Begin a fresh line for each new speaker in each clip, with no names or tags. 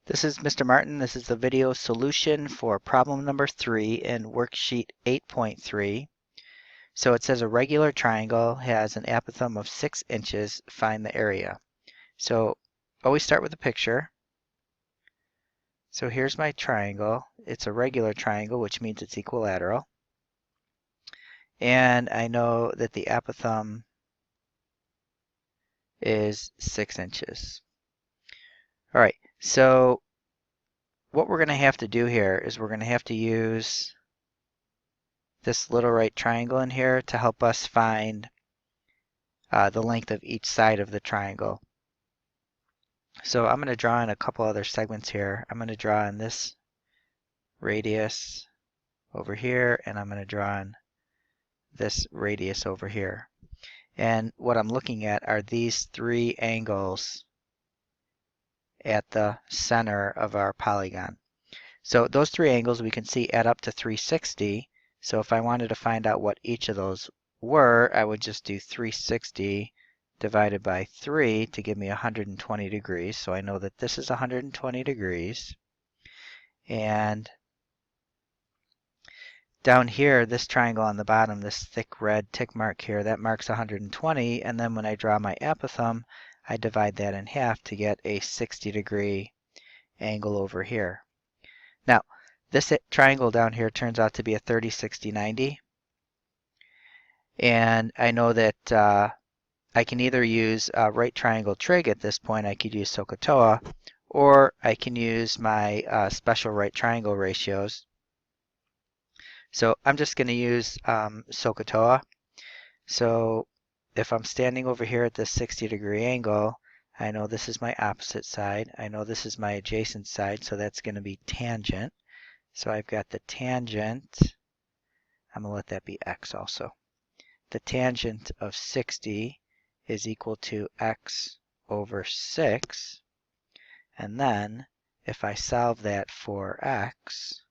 This is Mr. Martin. This is the video solution for problem number 3 in Worksheet 8.3. So it says a regular triangle has an apothem of 6 inches. Find the area. So always start with a picture. So here's my triangle. It's a regular triangle, which means it's equilateral. And I know that the apothem is 6 inches. All right, so what we're going to have to do here is we're going to have to use this little right triangle in here to help us find the length of each side of the triangle. So I'm going to draw in a couple other segments here. I'm going to draw in this radius over here, and I'm going to draw in this radius over here. And what I'm looking at are these three angles at the center of our polygon. So those three angles we can see add up to 360. So if I wanted to find out what each of those were, I would just do 360 divided by 3 to give me 120 degrees. So I know that this is 120 degrees. And down here, this triangle on the bottom, this thick red tick mark here, that marks 120. And then when I draw my apothem, I divide that in half to get a 60-degree angle over here. Now, this triangle down here turns out to be a 30, 60, 90. And I know that I can either use a right triangle trig at this point. I could use SOHCAHTOA, or I can use my special right triangle ratios. So I'm just going to use SOHCAHTOA. So if I'm standing over here at this 60-degree angle, I know this is my opposite side. I know this is my adjacent side, so that's going to be tangent. So I've got the tangent. I'm going to let that be x also. The tangent of 60 is equal to x over 6. And then if I solve that for x,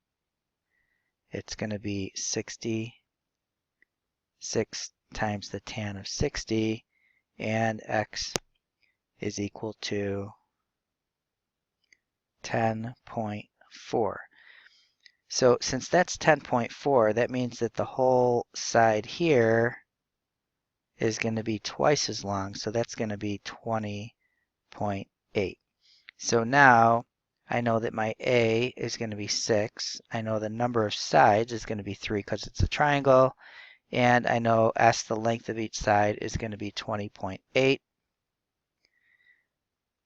it's going to be 66 times the tan of 60, and x is equal to 10.4. So since that's 10.4, that means that the whole side here is going to be twice as long. So that's going to be 20.8. So now I know that my A is going to be 6. I know the number of sides is going to be 3 because it's a triangle. And I know S, the length of each side, is going to be 20.8.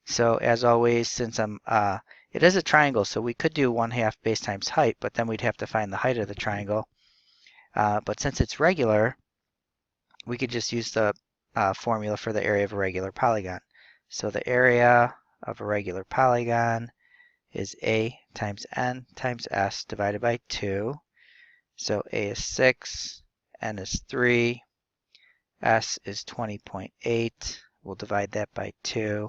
So as always, since it is a triangle, so we could do 1/2 base times height, but then we'd have to find the height of the triangle. But since it's regular, we could just use the formula for the area of a regular polygon. So the area of a regular polygon is A times N times S divided by 2. So A is 6, N is 3, S is 20.8. We'll divide that by 2.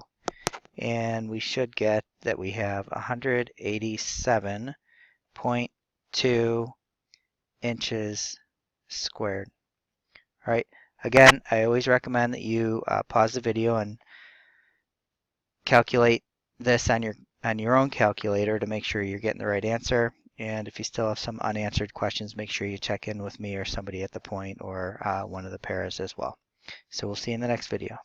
And we should get that we have 187.2 inches squared. All right. Again, I always recommend that you pause the video and calculate this on your own calculator to make sure you're getting the right answer. And if you still have some unanswered questions, make sure you check in with me or somebody at the point or one of the paras as well. So we'll see you in the next video.